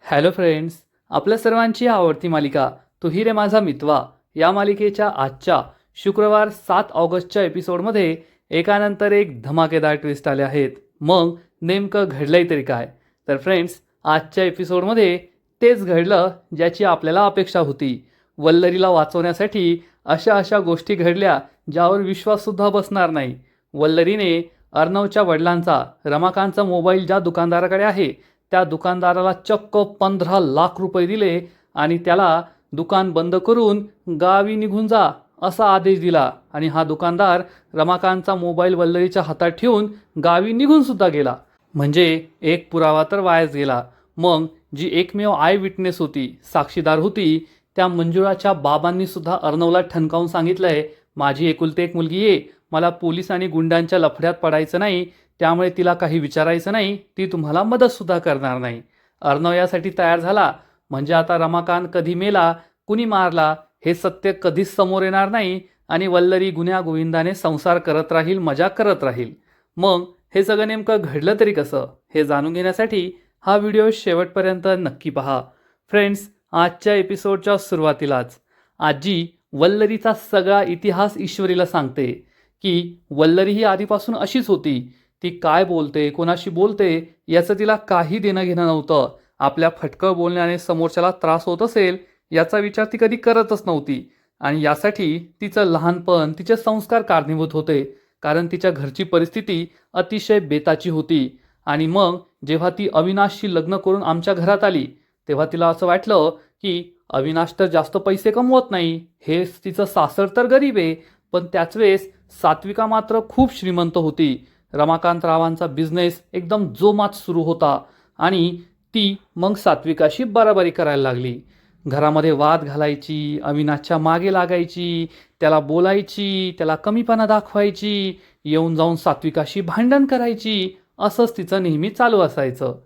Hello friends, आपल्या सर्वांची आवडती मालिका तू ही रे माझा मितवा या मालिकेच्या आजच्या शुक्रवार 7 ऑगस्टच्या एपिसोडमध्ये एकानंतर एक धमाकेदार ट्विस्ट आले आहेत. मग नेमकं घडलंय तरी काय? तर फ्रेंड्स, आजच्या एपिसोडमध्ये तेच घडलं ज्याची आपल्याला अपेक्षा होती. वल्लरीला वाचवण्यासाठी अशा अशा गोष्टी घडल्या ज्यावर विश्वाससुद्धा बसणार नाही. वल्लरीने अर्णवच्या वडिलांचा रमाकांतचा मोबाईल ज्या दुकानदाराकडे आहे त्या दुकानदाराला चक्क 15 लाख रुपये दिले आणि त्याला दुकान बंद करून गावी निघून जा असा आदेश दिला. आणि हा दुकानदार रमाकांतचा मोबाईल वल्लरीच्या हातात ठेवून गावी निघून सुद्धा गेला. म्हणजे एक पुरावा तर वायाच गेला. मग जी एकमेव आय विटनेस होती, साक्षीदार होती, त्या मंजुळाच्या बाबांनी सुद्धा अर्णवला ठणकावून सांगितलंय, माझी एकुलती एक मुलगी आहे, मला पोलीस आणि गुंडांच्या लफड्यात पडायचं नाही, त्यामुळे तिला काही विचारायचं नाही, ती तुम्हाला मदतसुद्धा करणार नाही. अर्णव यासाठी तयार झाला. म्हणजे आता रमाकांत कधी मेला, कुणी मारला हे सत्य कधीच समोर येणार नाही आणि वल्लरी गुन्ह्या गोविंदाने संसार करत राहील, मजा करत राहील. मग हे सगळं नेमकं घडलं तरी कसं हे जाणून घेण्यासाठी हा व्हिडिओ शेवटपर्यंत नक्की पहा. फ्रेंड्स, आजच्या एपिसोडच्या सुरुवातीलाच आजी वल्लरीचा सगळा इतिहास ईश्वरीला सांगते की वल्लरी ही आधीपासून अशीच होती. ती काय बोलते, कोणाशी बोलते याचं तिला काही देणं घेणं नव्हतं. आपल्या फटकं बोलण्याने समोरच्याला त्रास होत असेल याचा विचार ती कधी करतच नव्हती. आणि यासाठी तिचं लहानपण, तिचे संस्कार कारणीभूत होते. कारण तिच्या घरची परिस्थिती अतिशय बेताची होती. आणि मग जेव्हा ती अविनाशशी लग्न करून आमच्या घरात आली तेव्हा तिला असं वाटलं की अविनाश तर जास्त पैसे कमवत नाही, हे तिचं सासर तर गरीब आहे, पण त्याच वेळेस सात्विका मात्र खूप श्रीमंत होती. रमाकांतरावांचा बिझनेस एकदम जोमात सुरू होता आणि ती मग सात्विकाशी बराबरी करायला लागली. घरामध्ये वाद घालायची, अविनाशच्या मागे लागायची, त्याला बोलायची, त्याला कमीपणा दाखवायची, येऊन जाऊन सात्विकाशी भांडण करायची, असंच तिचं नेहमी चालू असायचं.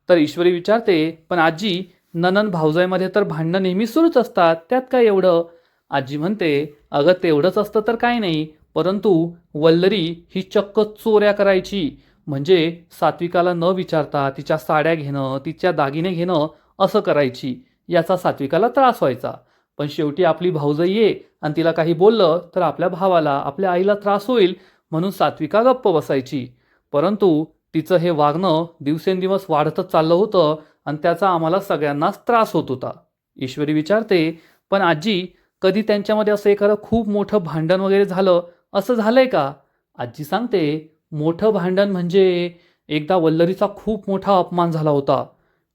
तर ईश्वरी विचारते, पण आजी, नणंद भावजाईमध्ये तर भांडणं नेहमी सुरूच असतात, त्यात काय एवढं? आजी म्हणते, अगं तेवढंच असतं तर काय नाही, परंतु वल्लरी ही चक्क चोऱ्या करायची. म्हणजे सात्विकाला न विचारता तिच्या साड्या घेणं, तिच्या दागिने घेणं असं करायची. याचा सात्विकाला त्रास व्हायचा. पण शेवटी आपली भाऊजाई आहे आणि तिला काही बोललं तर आपल्या भावाला, आपल्या आईला त्रास होईल म्हणून सात्विका गप्प बसायची. परंतु तिचं हे वागणं दिवसेंदिवस वाढतच चाललं होतं आणि त्याचा आम्हाला सगळ्यांनाच त्रास होत होता. ईश्वरी विचारते, पण आजी, कधी त्यांच्यामध्ये असं एखादं खूप मोठं भांडण वगैरे झालं, असं झालंय का? आजी सांगते, मोठं भांडण म्हणजे एकदा वल्लरीचा खूप मोठा अपमान झाला होता.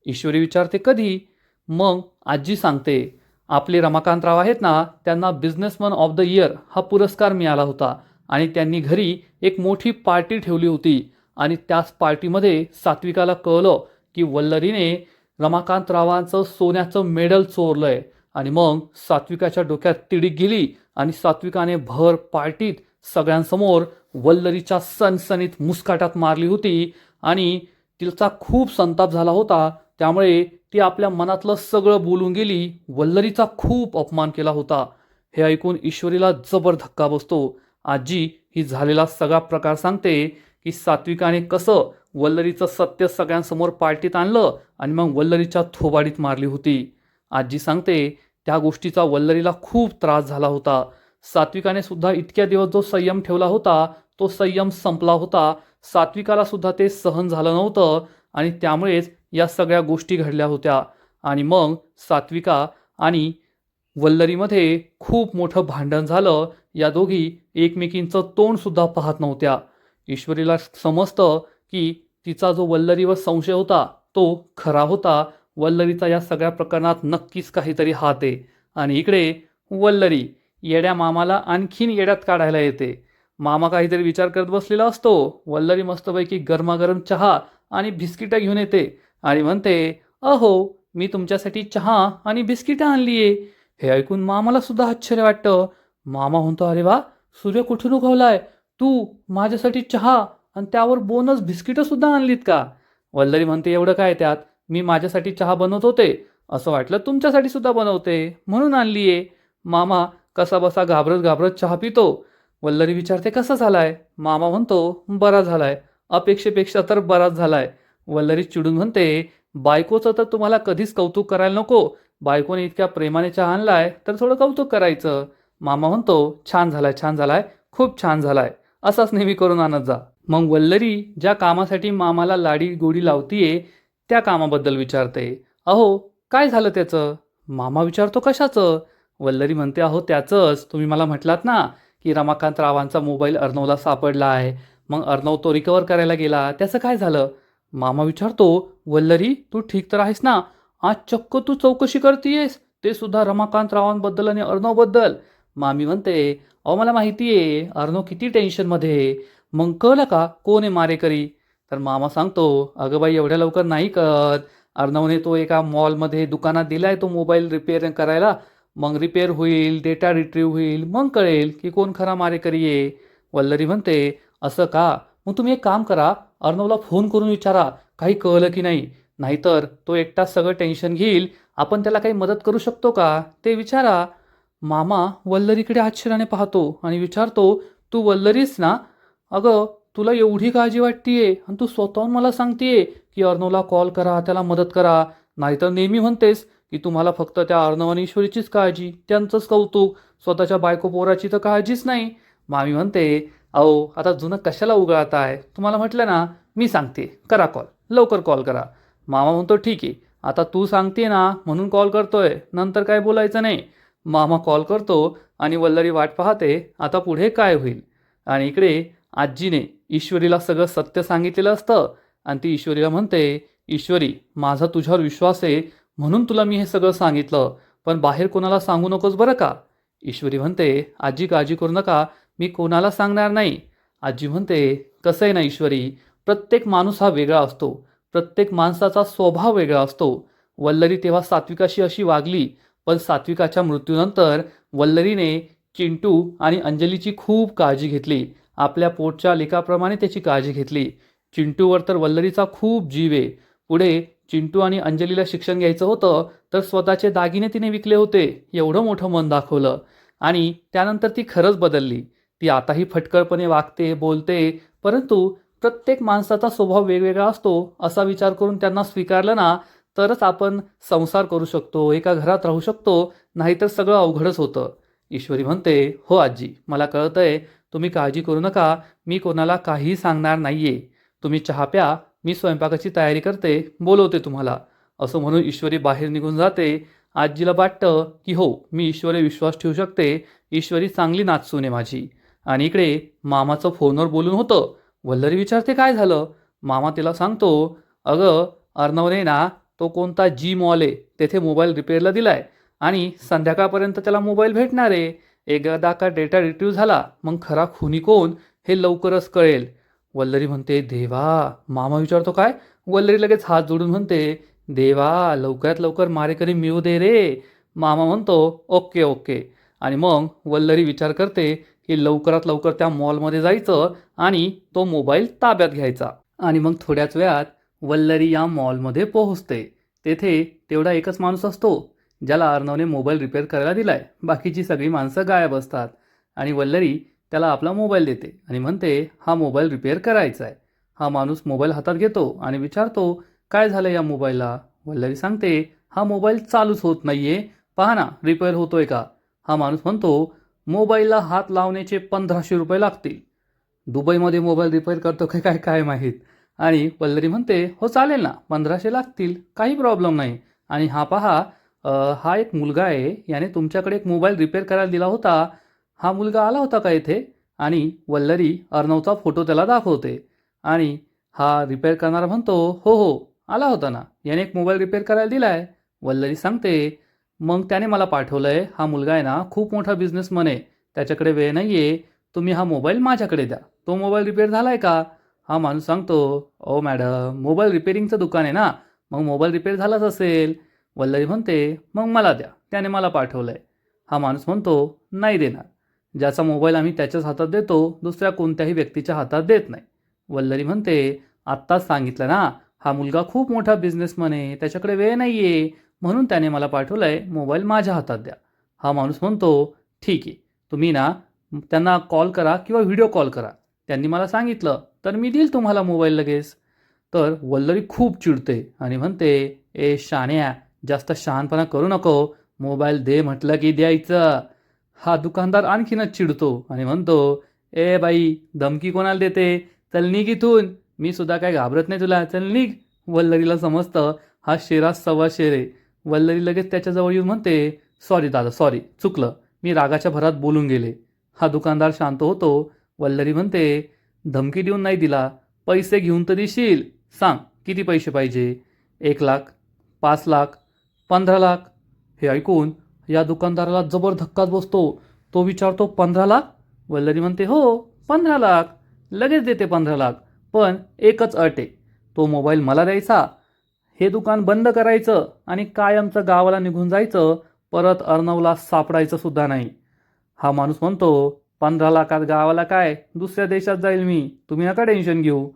ईश्वरी विचारते, कधी? मग आजी सांगते, आपले रमाकांतराव आहेत ना, त्यांना बिझनेसमन ऑफ द इयर हा पुरस्कार मिळाला होता आणि त्यांनी घरी एक मोठी पार्टी ठेवली होती. आणि त्याच पार्टीमध्ये सात्विकाला कळलं की वल्लरीने रमाकांतरावांचं सोन्याचं मेडल चोरलंय. आणि मग सात्विकाच्या डोक्यात तिडीक गेली आणि सात्विकाने भर पार्टीत सगळ्यांसमोर वल्लरीच्या सणसणीत मुस्काटात मारली होती आणि तिचा खूप संताप झाला होता. त्यामुळे ती आपल्या मनातलं सगळं बोलून गेली. वल्लरीचा खूप अपमान केला होता. हे ऐकून ईश्वरीला जबर धक्का बसतो. आजी ही झालेला सगळा प्रकार सांगते की सात्विकाने कसं वल्लरीचं सत्य सगळ्यांसमोर पार्टीत आणलं आणि मग वल्लरीच्या थोबाडीत मारली होती. आजी सांगते, त्या गोष्टीचा वल्लरीला खूप त्रास झाला होता. सात्विकाने सुद्धा इतक्या दिवस जो संयम ठेवला होता तो संयम संपला होता. सात्विकाला सुद्धा ते सहन झालं नव्हतं आणि त्यामुळेच या सगळ्या गोष्टी घडल्या होत्या. आणि मग सात्विका आणि वल्लरीमध्ये खूप मोठं भांडण झालं. या दोघी एकमेकींचं तोंड सुद्धा पाहत नव्हत्या. ईश्वरीला समजतं की तिचा जो वल्लरीवर संशय होता तो खरा होता. वल्लरीचा या सगळ्या प्रकरणात नक्कीच काहीतरी हात आहे. आणि इकडे वल्लरी येड्या मामाला आणखीन येड्यात काढायला येते. मामा काहीतरी विचार करत बसलेला असतो. वल्लरी मस्तपैकी गरमागरम चहा आणि बिस्किटं घेऊन येते आणि म्हणते, अहो, मी तुमच्यासाठी चहा आणि बिस्किटं आणली आहे. हे ऐकून मामाला सुद्धा आश्चर्य वाटतं. मामा म्हणतो, अरे वा, सूर्य कुठून उगवलाय? तू माझ्यासाठी चहा आणि त्यावर बोनस बिस्किटं सुद्धा आणलीत का? वल्लरी म्हणते, एवढं काय त्यात, मी माझ्यासाठी चहा बनवत होते, असं वाटलं तुमच्यासाठी सुद्धा बनवते म्हणून आणली आहे. मामा कसा बसा घाबरत घाबरत चहा पितो. वल्लरी विचारते, कसा झालाय? मामा म्हणतो, बरा झालाय, अपेक्षेपेक्षा तर बराच झालाय. वल्लरी चिडून म्हणते, बायकोचं तर तुम्हाला कधीच कौतुक करायला नको. बायकोने इतक्या प्रेमाने चहा आणलाय तर थोडं कौतुक करायचं. मामा म्हणतो, छान झालाय, छान झालाय, खूप छान झालाय. असाच नेहमी करून आणत जा. मग वल्लरी ज्या कामासाठी मामाला लाडी गोडी लावतीये त्या कामाबद्दल विचारते. अहो, काय झालं त्याचं? मामा विचारतो, कशाचं? वल्लरी म्हणते, अहो त्याचंच. तुम्ही मला म्हटलात ना की रमाकांत रावांचा मोबाईल अर्णवला सापडला आहे. मग अर्णव तो रिकवर करायला गेला, त्याचं काय झालं? मामा विचारतो, वल्लरी तू ठीक तर आहेस ना? आज चक्क तू चौकशी करतीयेस, ते सुद्धा रमाकांत रावांबद्दल आणि अर्णवबद्दल. मामी म्हणते, अहो मला माहिती आहे अर्णव किती टेन्शनमध्ये आहे. मग कळलं का कोण आहे मारेकरी? तर मामा सांगतो, अगं बाई एवढ्या लवकर नाही कळत. अर्णवने तो एका मॉलमध्ये दुकानात दिलाय तो मोबाईल रिपेअर करायला. मग रिपेअर होईल, डेटा रिट्रीव्ह होईल, मग कळेल की कोण खरा मारेकरी आहे. वल्लरी म्हणते, असं का? मग तुम्ही एक काम करा, अर्णवला फोन करून विचारा काही कळलं की नाही. नाहीतर तो एकटाच सगळं टेन्शन घेईल. आपण त्याला काही मदत करू शकतो का ते विचारा. मामा वल्लरीकडे आश्चर्याने पाहतो आणि विचारतो, तू वल्लरीस ना? अगं तुला एवढी काळजी वाटतीये आणि तू स्वतःहून मला सांगतेय की अर्णवला कॉल करा, त्याला मदत करा. नाहीतर नेहमी म्हणतेस की तुम्हाला फक्त त्या अर्णव आणि ईश्वरीचीच काळजी, त्यांचंच कौतुक, स्वतःच्या बायको पोराची तर काळजीच नाही. मामी म्हणते, अहो आता जुनं कशाला उगाळताय? तुम्हाला म्हटलं ना, मी सांगते, करा कॉल, लवकर कॉल करा. मामा म्हणतो, ठीक आहे, आता तू सांगते ना म्हणून कॉल करतोय, नंतर काय बोलायचं नाही. मामा कॉल करतो आणि वल्लरी वाट पाहते आता पुढे काय होईल. आणि इकडे आजीने ईश्वरीला सगळं सत्य सांगितलेलं असतं आणि ती ईश्वरीला म्हणते, ईश्वरी माझा तुझ्यावर विश्वास आहे म्हणून तुला मी हे सगळं सांगितलं, पण बाहेर कोणाला सांगू नकोस बरं का? ईश्वरी म्हणते, आजी काळजी करू नका, मी कोणाला सांगणार नाही. आजी म्हणते, कसं आहे ना ईश्वरी, प्रत्येक माणूस हा वेगळा असतो, प्रत्येक माणसाचा स्वभाव वेगळा असतो. वल्लरी तेव्हा सात्विकाशी अशी वागली, पण सात्विकाच्या मृत्यूनंतर वल्लरीने चिंटू आणि अंजलीची खूप काळजी घेतली. आपल्या पोटच्या लेकाप्रमाणे त्याची काळजी घेतली. चिंटूवर तर वल्लरीचा खूप जीव आहे. पुढे चिंटू आणि अंजलीला शिक्षण घ्यायचं होतं तर स्वतःचे दागिने तिने विकले होते. एवढं मोठं मन दाखवलं. आणि त्यानंतर ती खरंच बदलली. ती आताही फटकळपणे वागते, बोलते, परंतु प्रत्येक माणसाचा स्वभाव वेगवेगळा असतो असा विचार करून त्यांना स्वीकारलं ना तरच आपण संसार करू शकतो, एका घरात राहू शकतो, नाहीतर सगळं अवघडच होतं. ईश्वरी म्हणते, हो आजी, मला कळतंय, तुम्ही काळजी करू नका, मी कोणाला काहीही सांगणार नाहीये. तुम्ही चहा प्या, मी स्वयंपाकाची तयारी करते, बोलवते तुम्हाला. असं म्हणून ईश्वरी बाहेर निघून जाते. आजीला वाटतं की हो, मी ईश्वरी विश्वास ठेवू शकते, ईश्वरी चांगली नाचसून आहे माझी. आणि इकडे मामाचं फोनवर बोलून होतं. वल्लरी विचारते, काय झालं? मामा तिला सांगतो, अगं अर्णवने ना तो कोणता जी मॉल आहे तेथे मोबाईल रिपेअरला दिलाय आणि संध्याकाळपर्यंत त्याला मोबाईल भेटणार आहे. एकदा का डेटा रिट्रीव्ह झाला मग खरा खुनी कोण हे लवकरच कळेल. वल्लरी म्हणते, देवा. मामा विचारतो, काय? वल्लरी लगेच हात जोडून म्हणते, देवा लवकरात लवकर मारेकरी मिळू दे रे. मामा म्हणतो, ओके ओके. आणि मग वल्लरी विचार करते की लवकरात लवकर त्या मॉलमध्ये जायचं आणि तो मोबाईल ताब्यात घ्यायचा. आणि मग थोड्याच वेळात वल्लरी या मॉलमध्ये पोहोचते. तेथे तेवढा एकच माणूस असतो ज्याला अर्णवने मोबाईल रिपेअर करायला दिलाय. बाकीची सगळी माणसं गायब असतात. आणि वल्लरी त्याला आपला मोबाईल देते आणि म्हणते, हा मोबाईल रिपेअर करायचा आहे. हा माणूस मोबाईल हातात घेतो आणि विचारतो, काय झालं या मोबाईलला? वल्लरी सांगते, हा मोबाईल चालूच होत नाहीये, पहा ना रिपेअर होतोय का? हा माणूस म्हणतो, मोबाईलला हात लावण्याचे 1500 रुपये लागतील. दुबईमध्ये मोबाईल रिपेअर करतो काय काय काय माहीत. आणि वल्लरी म्हणते, हो चालेल ना, 1500 लागतील, काही प्रॉब्लेम नाही. आणि हा पहा, हा एक मुलगा आहे, याने तुमच्याकडे एक मोबाईल रिपेअर करायला दिला होता. हा मुलगा आला होता का इथे? आणि वल्लरी अर्णवचा फोटो त्याला दाखवते. आणि हा रिपेअर करणारा म्हणतो, हो हो आला होता ना, याने एक मोबाईल रिपेअर करायला दिलाय. वल्लरी सांगते, मग त्याने मला पाठवलंय. हा मुलगा आहे ना खूप मोठा बिझनेसमन आहे, त्याच्याकडे वेळ नाही आहे, तुम्ही हा मोबाईल माझ्याकडे द्या. तो मोबाईल रिपेअर झालाय का? हा माणूस सांगतो, ओ मॅडम, मोबाईल रिपेअरिंगचं दुकान आहे ना, मग मोबाईल रिपेअर झालाच असेल. वल्लरी म्हणते, मग मला द्या, त्याने मला पाठवलंय. हा माणूस म्हणतो, नाही देणार. ज्याचा मोबाईल आम्ही त्याच्याच हातात देतो, दुसऱ्या कोणत्याही व्यक्तीच्या हातात देत नाही. वल्लरी म्हणते, आत्ताच सांगितलं ना, हा मुलगा खूप मोठा बिझनेसमन आहे, त्याच्याकडे वेळ नाही आहे, म्हणून त्याने मला पाठवलंय, मोबाईल माझ्या हातात द्या. हा माणूस म्हणतो, ठीक आहे, तुम्ही ना त्यांना कॉल करा किंवा व्हिडिओ कॉल करा, त्यांनी मला सांगितलं तर मी देईल तुम्हाला मोबाईल लगेच. तर वल्लरी खूप चिडते आणि म्हणते, ए शाण्या, जास्त शहाणपणा करू नको, मोबाईल दे म्हटलं की द्यायचं. हा दुकानदार आणखीनच चिडतो आणि म्हणतो, ए बाई, धमकी कोणाला देते, चल निघ इथून, मी सुद्धा काय घाबरत नाही तुला, चल निघ. वल्लरीला समजतं हा शेरात सव्वा शेर आहे. वल्लरी लगेच त्याच्याजवळ येऊन म्हणते, सॉरी दादा, सॉरी, चुकलं, मी रागाच्या भरात बोलून गेले. हा दुकानदार शांत होतो. वल्लरी म्हणते, धमकी देऊन नाही दिला, पैसे घेऊन तर देशील, सांग किती पैसे पाहिजे, 1 लाख, 5 लाख, 15 लाख. हे ऐकून या दुकानदाराला जबर धक्काच बसतो. तो विचारतो, 15 लाख? वल्लरी म्हणते, हो, 15 लाख, लगेच देते 15 लाख, पण एकच अट आहे, तो मोबाईल मला द्यायचा, हे दुकान बंद करायचं आणि कायमचं गावाला निघून जायचं, परत अर्णवला सापडायचं सुद्धा नाही. हा माणूस म्हणतो, 15 लाखात गावाला काय, दुसऱ्या देशात जाईल मी, तुम्ही नका टेन्शन घेऊ.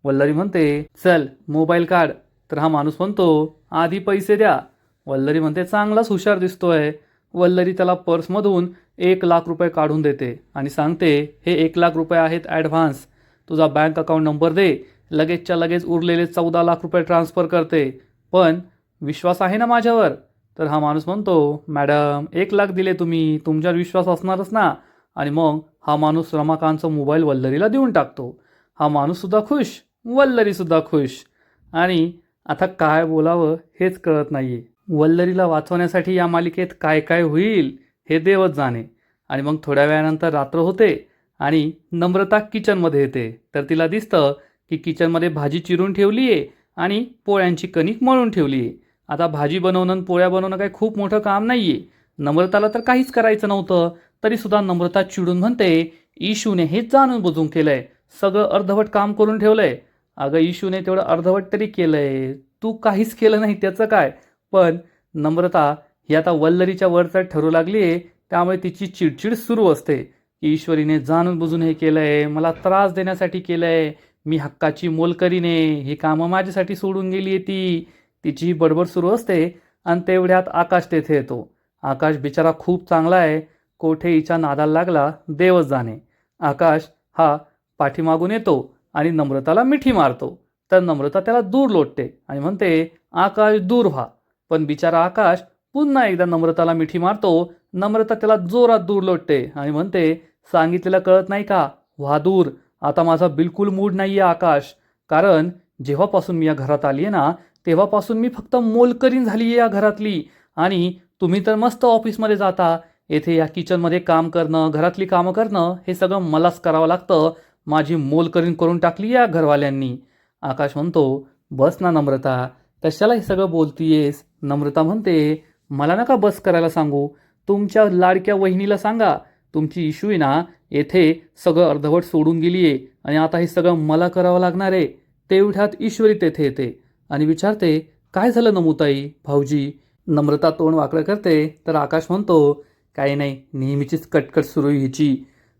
वल्लरी म्हणते, चल मोबाईल काढ. तर हा माणूस म्हणतो, आधी पैसे द्या. वल्लरी म्हणते, चांगलाच हुशार दिसतोय. वल्लरी त्याला पर्समधून 1 लाख रुपये काढून देते आणि सांगते, हे 1 लाख रुपये आहेत ॲडव्हान्स, तुझा बँक अकाउंट नंबर दे, लगेचच्या लगेच उरलेले 14 लाख रुपये ट्रान्स्फर करते, पण विश्वास आहे ना माझ्यावर? तर हा माणूस म्हणतो, मॅडम 1 लाख दिले तुम्ही, तुमच्यावर विश्वास असणारच ना. आणि मग हा माणूस रमाकांतचा मोबाईल वल्लरीला देऊन टाकतो. हा माणूससुद्धा खुश, वल्लरीसुद्धा खुश. आणि आता काय बोलावं हेच कळत नाही आहे. वल्लरीला वाचवण्यासाठी या मालिकेत काय काय होईल हे देवच जाणे. आणि मग थोड्या वेळानंतर रात्र होते आणि नम्रता किचनमध्ये येते. तर तिला दिसतं की किचनमध्ये भाजी चिरून ठेवली आहे आणि पोळ्यांची कणिक मळून ठेवली आहे. आता भाजी बनवणं आणि पोळ्या बनवणं काही खूप मोठं काम नाही आहे. नम्रताला तर काहीच करायचं नव्हतं. तरीसुद्धा नम्रता चिडून म्हणते, इशूने हेच जाणून बुजून केलंय, सगळं अर्धवट काम करून ठेवलंय. अगं इशूने तेवढं अर्धवट तरी केलंय, तू काहीच केलं नाही त्याचं काय. पण नम्रता ही आता वल्लरीच्या वरचा ठरू लागली आहे, त्यामुळे तिची चिडचिड सुरू असते की ईश्वरीने जाणून बुजून हे केलंय, मला त्रास देण्यासाठी केलंय, मी हक्काची मोलकरीने ही कामं माझ्यासाठी सोडून गेली आहे तिची ही बडबड सुरू असते. आणि तेवढ्यात आकाश तेथे येतो. आकाश बिचारा खूप चांगला आहे, कोठे हिच्या नादाला लागला देवच जाणे. आकाश हा पाठीमागून येतो आणि नम्रताला मिठी मारतो. तर नम्रता त्याला दूर लोटते आणि म्हणते, आकाश दूर व्हा. पण बिचारा आकाश पुन्हा एकदा नम्रताला मिठी मारतो. नम्रता त्याला जोरात दूर लोटते आणि म्हणते, सांगितलेलं कळत नाही का, व्हा दूर. आता माझा बिलकुल मूड नाही आहे आकाश, कारण जेव्हापासून मी या घरात आली आहे ना, तेव्हापासून मी फक्त मोलकरीण झाली आहे या घरातली. आणि तुम्ही तर मस्त ऑफिसमध्ये जाता, येथे या किचनमध्ये काम करणं, घरातली कामं करणं हे सगळं मलाच करावं लागतं. माझी मोलकरीण करून टाकली या घरवाल्यांनी. आकाश म्हणतो, बस ना नम्रता, कशाला हे सगळं बोलतीयेस. नम्रता म्हणते, मला नका बस करायला सांगू, तुमच्या लाडक्या वहिनीला सांगा, तुमची इशू आहे ना, येथे सगळं अर्धवट सोडून गेली आहे आणि आता हे सगळं मला करावं लागणार आहे. तेवढ्यात ईश्वरी तेथे येते आणि विचारते, काय झालं नमुताई, भाऊजी. नम्रता तोंड वाकडं करते. तर आकाश म्हणतो, काही नाही, नेहमीचीच कटकट सुरू आहे हिची.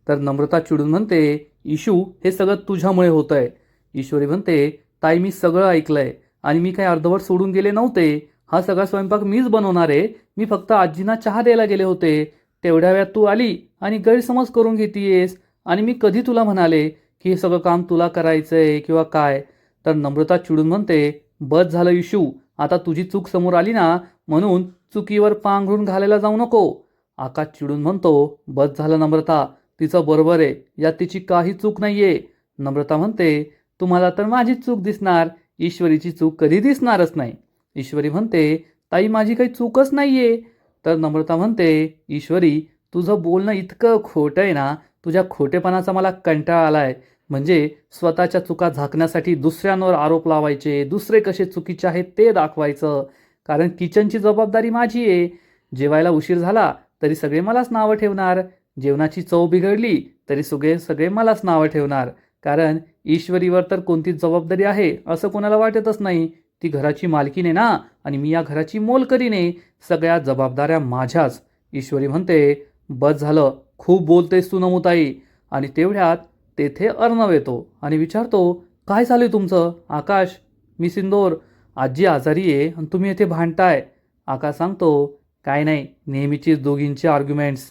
तर नम्रता चिडून म्हणते, इशू हे सगळं तुझ्यामुळे होतं आहे. ईश्वरी म्हणते, ताई मी सगळं ऐकलंय आणि मी काही अर्धवट सोडून गेले नव्हते, हा सगळा स्वयंपाक मीच बनवणार आहे, मी फक्त आजींना चहा द्यायला गेले होते, तेवढ्या वेळात तू आली आणि गैरसमज करून घेतीयेस. आणि मी कधी तुला म्हणाले की हे सगळं काम तुला करायचं आहे किंवा काय. तर नम्रता चिडून म्हणते, बस झालं इशू, आता तुझी चूक समोर आली ना, म्हणून चुकीवर पांघरून घालायला जाऊ नको. आकाश चिडून म्हणतो, बस झालं नम्रता, तिचं बरोबर आहे, यात तिची काही चूक नाही आहे. नम्रता म्हणते, तुम्हाला तर माझीच चूक दिसणार, ईश्वरीची चूक कधी दिसणारच नाही. ईश्वरी म्हणते, ताई माझी काही चूकच नाही आहे. तर नम्रता म्हणते, ईश्वरी तुझं बोलणं इतकं खोटं आहे ना, तुझ्या खोटेपणाचा मला कंटाळा आला आहे. म्हणजे स्वतःच्या चुका झाकण्यासाठी दुसऱ्यांवर आरोप लावायचे, दुसरे कसे चुकीचे आहेत ते दाखवायचं, कारण किचनची जबाबदारी माझी आहे. जेवायला उशीर झाला तरी सगळे मलाच नावं ठेवणार, जेवणाची चव बिघडली तरी सगळे मलाच नावं ठेवणार, कारण ईश्वरीवर तर कोणतीच जबाबदारी आहे असं कोणाला वाटतच नाही. ती घराची मालकीण आहे ना, आणि मी या घराची मोलकरीण आहे, सगळ्या जबाबदाऱ्या माझ्याच. ईश्वरी म्हणते, बस झालं, खूप बोलतेस तू नमुताई. आणि तेवढ्यात तेथे अर्णव येतो आणि विचारतो, काय झालं तुमचं. आकाश, मी सिंदोर, आजी आजारी आहे आणि तुम्ही येथे भांडताय. आकाश सांगतो, काय नाही, नेहमीचीच दोघींची आर्ग्युमेंट्स.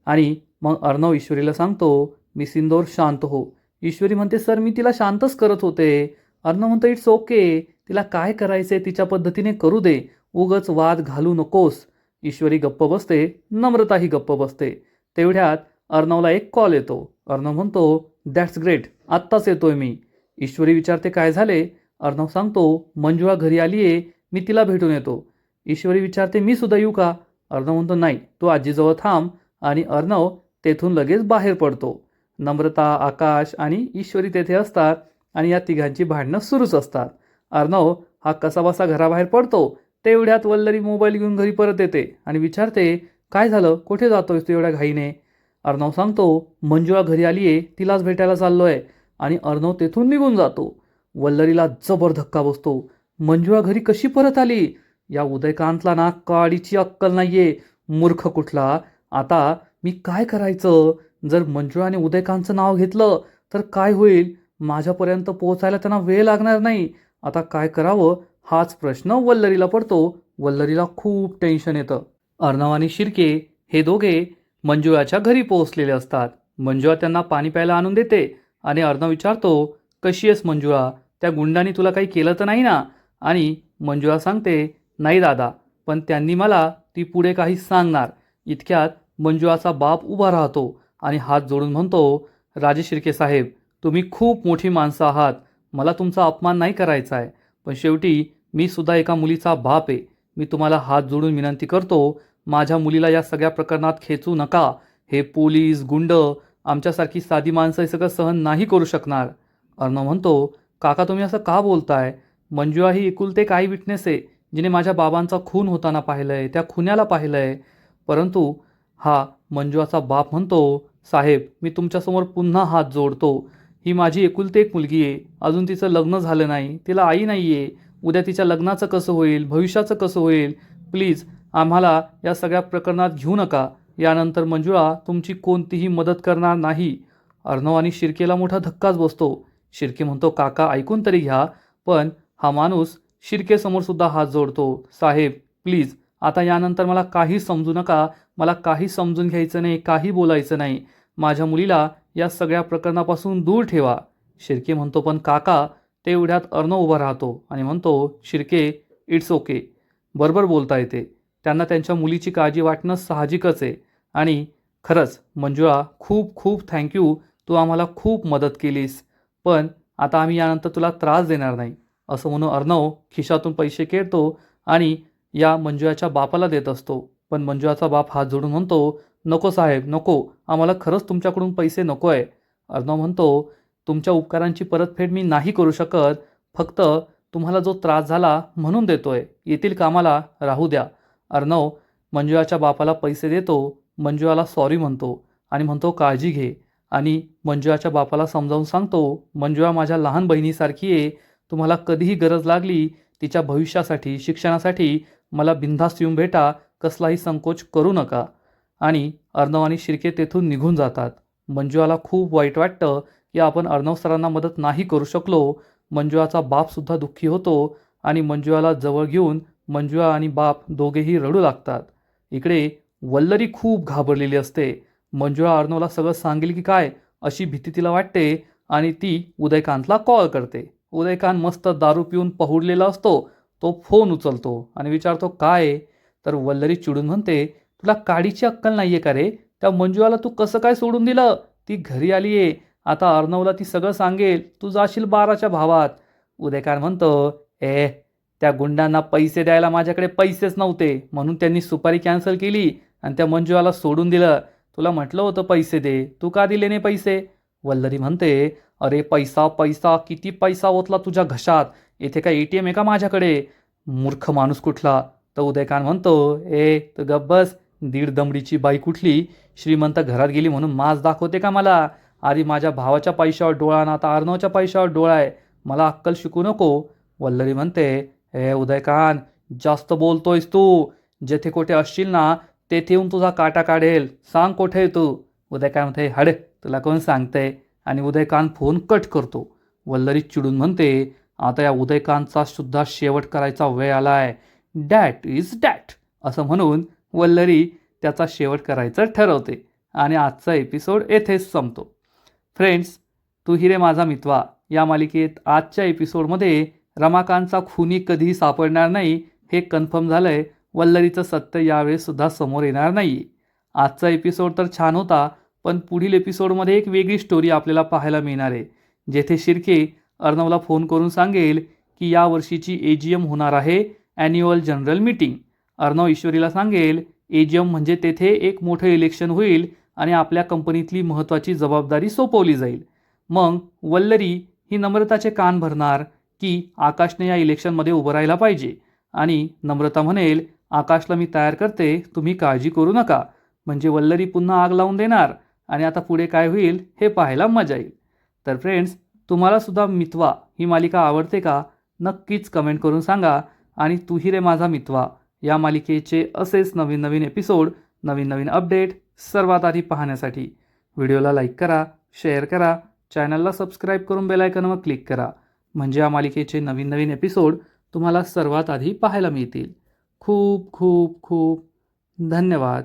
आणि मग अर्णव ईश्वरीला सांगतो, मी सिंदोर, शांत हो. ईश्वरी म्हणते, सर मी तिला शांतच करत होते, अर्णव म्हणतो इट्स ओके, तिला काय करायचंय तिच्या पद्धतीने करू दे, उगच वाद घालू नकोस. ईश्वरी गप्प बसते, नम्रताही गप्प बसते. तेवढ्यात अर्णवला एक कॉल येतो. अर्णव म्हणतो दॅट्स ग्रेट, आत्ताच येतोय मी. ईश्वरी विचारते काय झाले. अर्णव सांगतो मंजुळा घरी आलीये, मी तिला भेटून येतो. ईश्वरी विचारते मी सुद्धा येऊ का. अर्णव म्हणतो नाही, तू आजीजवळ थांब. आणि अर्णव तेथून लगेच बाहेर पडतो. नम्रता, आकाश आणि ईश्वरी तेथे असतात आणि या तिघांची भांडणं सुरूच असतात. अर्णव हा कसाबसा घराबाहेर पडतो. तेवढ्यात वल्लरी मोबाईल घेऊन घरी परत येते आणि विचारते काय झालं, कुठे जातोयस तू एवढ्या घाईने. अर्णव सांगतो मंजुळा घरी आलीये, तिलाच भेटायला चाललोय. आणि अर्णव तेथून निघून जातो. वल्लरीला जबर धक्का बसतो. मंजुळा घरी कशी परत आली. या उदयकांतला ना काडीची अक्कल नाहीये, मूर्ख कुठला. आता मी काय करायचं. जर मंजुळा आणि उदयकांतचं नाव घेतलं तर काय होईल. माझ्यापर्यंत पोहोचायला त्यांना वेळ लागणार नाही. आता काय करावं हाच प्रश्न वल्लरीला पडतो. वल्लरीला खूप टेन्शन येतं. अर्णव आणि शिर्के हे दोघे मंजुळाच्या घरी पोहोचलेले असतात. मंजुळा त्यांना पाणी प्यायला आणून देते आणि अर्णव विचारतो कशी आहेस मंजुळा, त्या गुंडांनी तुला काही केलं तर नाही ना. आणि मंजुळा सांगते नाही दादा, पण त्यांनी मला ती पुढे काही सांगणार. इतक्यात मंजुळाचा बाप उभा राहतो आणि हात जोडून म्हणतो राजे शिर्के साहेब, तुम्ही खूप मोठी माणसं आहात, मला तुमचा अपमान नाही करायचा आहे, पण शेवटी मी सुद्धा एका मुलीचा बाप आहे. मी तुम्हाला हात जोडून विनंती करतो, माझ्या मुलीला या सगळ्या प्रकरणात खेचू नका. हे पोलीस गुंड आमच्यासारखी साधी माणसं हे सगळं सहन नाही करू शकणार. अर्णव म्हणतो काका तुम्ही असं का बोलताय. मंजुळा ही एकुलते एक आय विटनेस आहे, जिने माझ्या बाबांचा खून होताना पाहिलंय, त्या खुन्याला पाहिलंय. परंतु हा मंजुळाचा बाप म्हणतो साहेब मी तुमच्यासमोर पुन्हा हात जोडतो. ही माझी एकुलती एक मुलगी आहे, अजून तिचं लग्न झालं नाही, तिला आई नाही आहे. उद्या तिच्या लग्नाचं कसं होईल, भविष्याचं कसं होईल. प्लीज आम्हाला या सगळ्या प्रकरणात घेऊ नका. यानंतर मंजुळा तुमची कोणतीही मदत करणार नाही. अर्णव आणि शिर्केला मोठा धक्काच बसतो. शिर्के म्हणतो काका ऐकून तरी घ्या. पण हा माणूस शिर्केसमोर सुद्धा हात जोडतो. साहेब प्लीज आता यानंतर मला काही समजू नका, मला काही समजून घ्यायचं नाही, काही बोलायचं नाही. माझ्या मुलीला या सगळ्या प्रकरणापासून दूर ठेवा. शिर्के म्हणतो पण काका. तेवढ्यात अर्णव उभा राहतो आणि म्हणतो शिर्के इट्स ओके, बरोबर बोलता येते. त्यांना त्यांच्या मुलीची काळजी वाटणं साहजिकच आहे. आणि खरंच मंजुळा खूप खूप थँक्यू, तू आम्हाला खूप मदत केलीस. पण आता आम्ही यानंतर तुला त्रास देणार नाही. असं म्हणून अर्णव खिशातून पैसे काढतो आणि या मंजुळाच्या बापाला देत असतो. पण मंजुळाचा बाप हात जोडून म्हणतो नको साहेब नको, आम्हाला खरंच तुमच्याकडून पैसे नको आहे. अर्णव म्हणतो तुमच्या उपकारांची परतफेड मी नाही करू शकत, फक्त तुम्हाला जो त्रास झाला म्हणून देतोय, येथील कामाला राहू द्या. अर्णव मंजुळाच्या बापाला पैसे देतो. मंजुळाला सॉरी म्हणतो आणि म्हणतो काळजी घे. आणि मंजुळाच्या बापाला समजावून सांगतो मंजुळा माझ्या लहान बहिणीसारखी आहे, तुम्हाला कधीही गरज लागली तिच्या भविष्यासाठी शिक्षणासाठी मला बिनधास्त येऊन भेटा, कसलाही संकोच करू नका. आणि अर्णव आणि शिर्के तेथून निघून जातात. मंजुळाला खूप वाईट वाटतं की आपण अर्णव सरांना मदत नाही करू शकलो. मंजुळाचा बापसुद्धा दुःखी होतो आणि मंजुळाला जवळ घेऊन मंजुळा आणि बाप दोघेही रडू लागतात. इकडे वल्लरी खूप घाबरलेली असते. मंजुळा अर्णवला सगळं सांगेल की काय अशी भीती तिला वाटते आणि ती उदयकांतला कॉल करते. उदयकांत मस्त दारू पिऊन पहुडलेला असतो. तो फोन उचलतो आणि विचारतो काय. तर वल्लरी चिडून म्हणते तुला काडीची अक्कल नाहीये का रे. त्या मंजुळाला तू कसं काय सोडून दिलं. ती घरी आली आहे, आता अर्णवला ती सगळं सांगेल, तू जाशील 12च्या भावात. उदयकांत म्हणतो त्या गुंडांना पैसे द्यायला माझ्याकडे पैसेच नव्हते, म्हणून त्यांनी सुपारी कॅन्सल केली आणि त्या मंजुळाला सोडून दिलं. तुला म्हटलं होतं पैसे दे, तू का दिले नाही पैसे. वल्लरी म्हणते अरे पैसा पैसा, किती पैसा ओतला तुझ्या घशात, येथे काय ATM आहे का माझ्याकडे. मूर्ख माणूस कुठला. तर उदयकांत म्हणतो तर गप्प बस, दीड दमडीची बाई कुठली श्रीमंत घरात गेली म्हणून माज दाखवते का मला. आधी माझ्या भावाच्या पैशावर डोळा ना आता अर्णवच्या पैशावर डोळा आहे, मला अक्कल शिकू नको. वल्लरी म्हणते उदयकांत जास्त बोलतोयस तू, जेथे कोठे असशील ना तेथे येऊन तुझा काटा काढेल, सांग कोठे आहे तू. उदयकांत म्हणते हडे तुला कोण सांगतंय. आणि उदयकांत फोन कट करतो. वल्लरी चिडून म्हणते आता या उदयकांतचा सुद्धा शेवट करायचा वेळ आलाय. डॅट इज डॅट असं म्हणून वल्लरी त्याचा शेवट करायचं ठरवते. आणि आजचा एपिसोड येथेच संपतो. फ्रेंड्स, तू ही रे माझा मितवा या मालिकेत आजच्या एपिसोडमध्ये रमाकांतचा खुनी कधीही सापडणार नाही हे कन्फर्म झालंय. वल्लरीचं सत्य यावेळेससुद्धा समोर येणार नाही. आजचा एपिसोड तर छान होता, पण पुढील एपिसोडमध्ये एक वेगळी स्टोरी आपल्याला पाहायला मिळणार आहे, जेथे शिर्के अर्णवला फोन करून सांगेल की या वर्षीची AGM होणार आहे, ॲन्युअल जनरल मीटिंग. अर्णव ईश्वरीला सांगेल AGM म्हणजे तेथे एक मोठं इलेक्शन होईल आणि आपल्या कंपनीतली महत्त्वाची जबाबदारी सोपवली जाईल. मग वल्लरी ही नम्रताचे कान भरणार की आकाशने या इलेक्शनमध्ये उभं राहायला पाहिजे, आणि नम्रता म्हणेल आकाशला मी तयार करते, तुम्ही काळजी करू नका. म्हणजे वल्लरी पुन्हा आग लावून देणार आणि आता पुढे काय होईल हे पाहायला मजा येईल. तर फ्रेंड्स, तुम्हाला सुद्धा मितवा ही मालिका आवडते का? नक्कीच कमेंट करून सांगा. आणि तू ही रे माझा मितवा या मालिकेचे असेच नवीन नवीन एपिसोड, नवीन नवीन अपडेट सर्वात आधी पाहण्यासाठी व्हिडिओला लाईक करा, शेअर करा, चॅनलला सबस्क्राईब करून बेल आयकॉनवर क्लिक करा. म्हणजे या मालिकेचे नवीन नवीन एपिसोड तुम्हाला सर्वात आधी पाहायला मिळतील. खूप खूप खूप धन्यवाद.